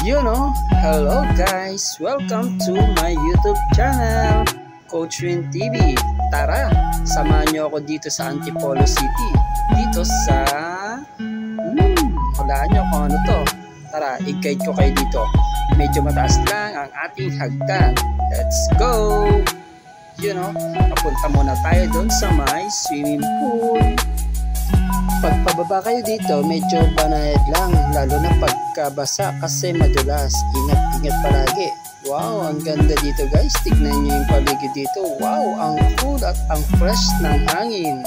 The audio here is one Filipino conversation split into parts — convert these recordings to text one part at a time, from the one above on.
Hello guys, welcome to my YouTube channel, Coach Win TV. Tara, samahan nyo ako dito sa Antipolo City, dito sa hulaan nyo kung ano to. Tara, i-guide ko kayo dito. Medyo mataas lang ang ating hagdan. Let's go! Papunta muna tayo doon sa may swimming pool. Pagpababa kayo dito, medyo banayad lang, lalo na pagkabasa kasi madulas. Ingat-ingat palagi. Wow, ang ganda dito guys. Tignan nyo yung paligid dito. Wow, ang cool at ang fresh ng hangin.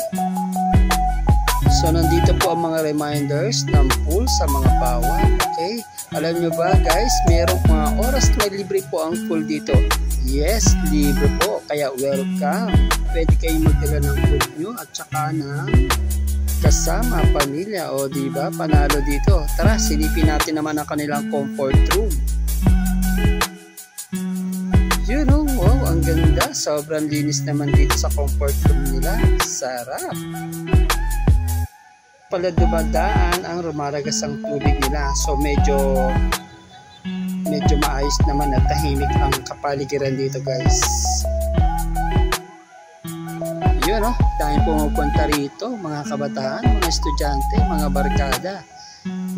So, nandito po ang mga reminders ng pool sa mga bawal. Okay? Alam nyo ba guys, merong mga oras na libre po ang pool dito. Yes, libre po. Kaya welcome. Pwede kayong magdala ng pool nyo at saka ng kasama, pamilya, o diba, panalo dito. Tara, silipin natin naman ang kanilang comfort room. Wow, ang ganda. Sobrang linis naman dito sa comfort room nila. Sarap. Pala dumadaan ang rumaragas ang tubig nila. So medyo maayos naman at tahimik ang kapaligiran dito guys. Dahil pumupunta rito, mga kabataan, mga estudyante, mga barkada.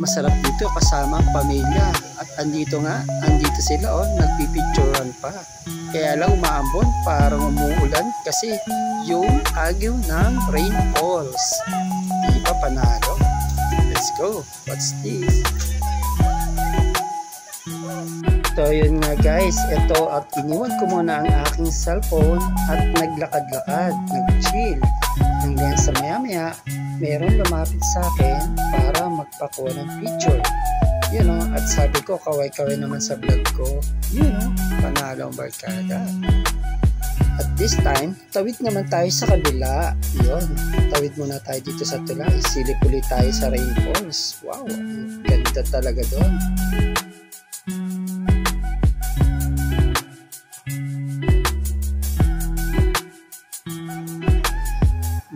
Masarap dito kasama ang pamilya. At andito sila, nagpipicturan pa. Kaya lang umaambon, parang umuulan kasi yung agyo ng rainfalls. Di ba panalo? Let's go. What's this? So yun nga guys, ito at iniwan ko muna ang aking cellphone at naglakad-lakad, nag-chill. Hanggang sa maya-maya, meron lumapit sa akin para magpakuha ng picture. At sabi ko, kaway-kaway naman sa vlog ko. Panalo ang barkada. At this time, tawid naman tayo sa kabila. Tawid muna tayo dito sa tulay. Silip ulit tayo sa rainfalls. Wow, ganda talaga doon.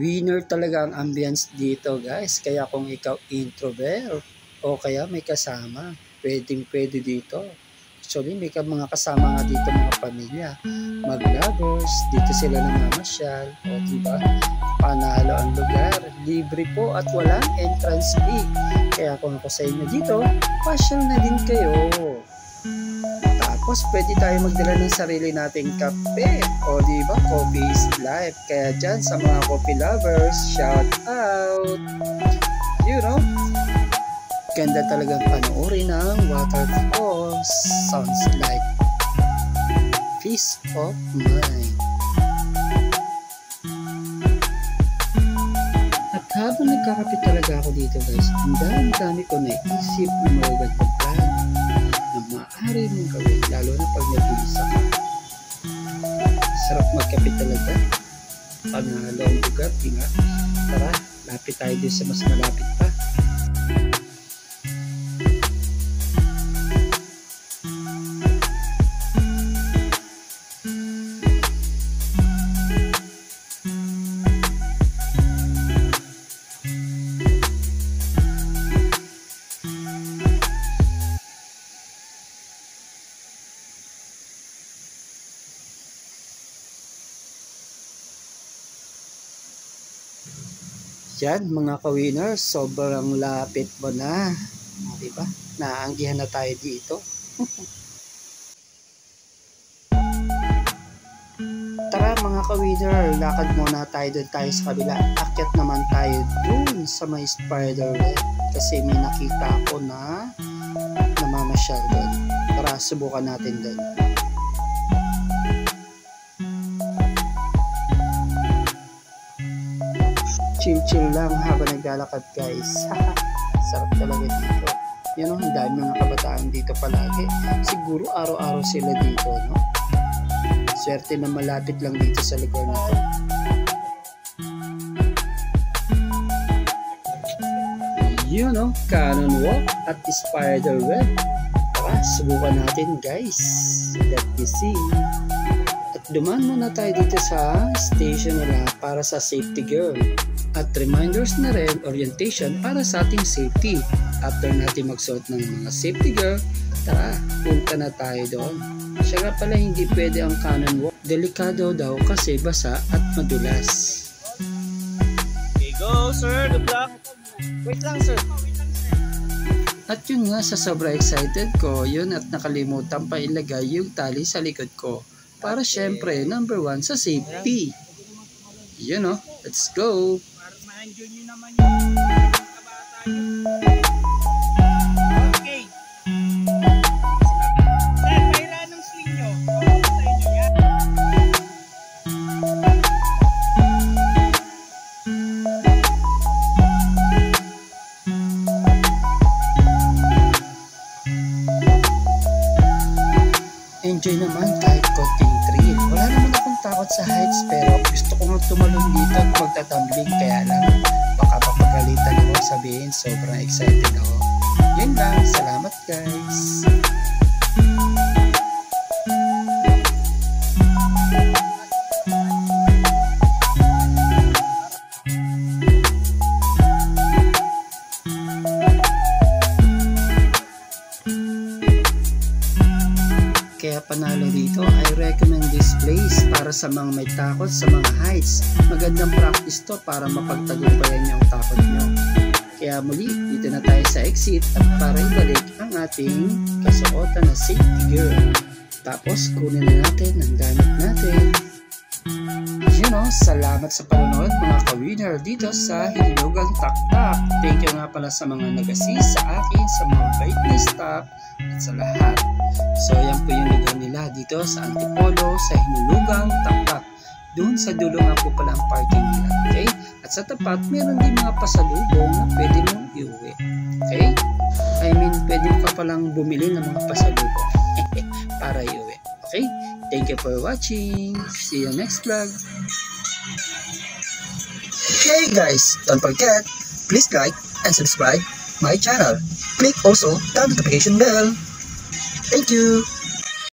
Winner talaga ang ambience dito guys. Kaya kung ikaw introvert o kaya may kasama, pwede dito. Actually may mga kasama nga dito, mga pamilya, mag-lovers, dito sila namamasyal. O diba, panalo ang lugar. Libre po at walang entrance fee. Kaya kung ako sa inyo dito, pasyal na din kayo. Tapos pwede tayo magdala ng sarili nating kape. O diba, coffee is life. Kaya dyan sa mga coffee lovers, shout out. Ganda talagang panoorin ng waterfalls. Sounds like peace of mind. At habang nagkakape talaga ako dito guys, ang dami ko naisip na magagandang plan na maaari mong gawin, lalo na pag nag-iisa ka. Sarap magkape talaga. Panalo ang lugar, nga. Tara, lapit tayo din sa mas malapit pa. Yan mga ka-winners, sobrang lapit mo na. Diba? Naanggihan na tayo dito. Tara mga ka-winner, lakad muna tayo doon tayo sa kabila. Akyat naman tayo doon sa may spider web. Kasi may nakita ako na namamasyal doon. Tara, subukan natin doon. Chill lang habang naglalakad guys. Sarap talaga dito. Ang dami mga kabataan dito palagi. Siguro araw-araw sila dito, no? Swerte na malapit lang dito sa lugar na to. Cannon walk at spider web. Tara, subukan natin guys. Let me see. At dumaan muna tayo dito sa station nila para sa safety gear. At reminders na rin, orientation para sa ating safety. After natin magsuot ng mga safety gear, Tara, punta na tayo doon. Siya nga pala hindi pwede ang cannon walk. Delikado daw kasi basa at madulas. Okay, go sir, good luck. Wait lang sir. At yun nga, sa sobra excited ko, yun at nakalimutan pa ilagay yung tali sa likod ko. Para syempre, number 1 sa safety. You know, let's go! Para ma-enjoy nyo naman yung kabataan. Okay. Sir, paira ng swing nyo. Okay sa inyo yan. Enjoy naman kahit konting thrill. Wala naman akong takot sa heights pero gusto ko nga tumalon dito at magtatumbling, kaya lang baka papagalitan ako sabihin sobrang excited ako. Yun lang, salamat guys! Kaya panalo dito, I recommend this place para sa mga may takot sa mga heights. Magandang practice to para mapagtagumpayan niyo ang takot niyo. Kaya muli, dito na tayo sa exit at para ibalik ang ating kasuotan na safety gear. Tapos kunin na natin ang gamit natin. You know, salamat sa panonood mga ka-winner dito sa Hinulugang Taktak. Thank you nga pala sa mga nag-assist sa akin, sa mga bait na staff at sa lahat. So yan po yung lugar nila dito sa Antipolo, sa Hinulugang Taktak. Doon sa dulo nga po pala ang parking nila. Okay? At sa tapat, meron din mga pasalubong na pwede mong iuwi. Okay? I mean, pwede mo ka palang bumili ng mga pasalubong para iuwi. Okay? Thank you for watching. See you next vlog. Hey guys, don't forget, please like and subscribe my channel. Click also the notification bell. Thank you.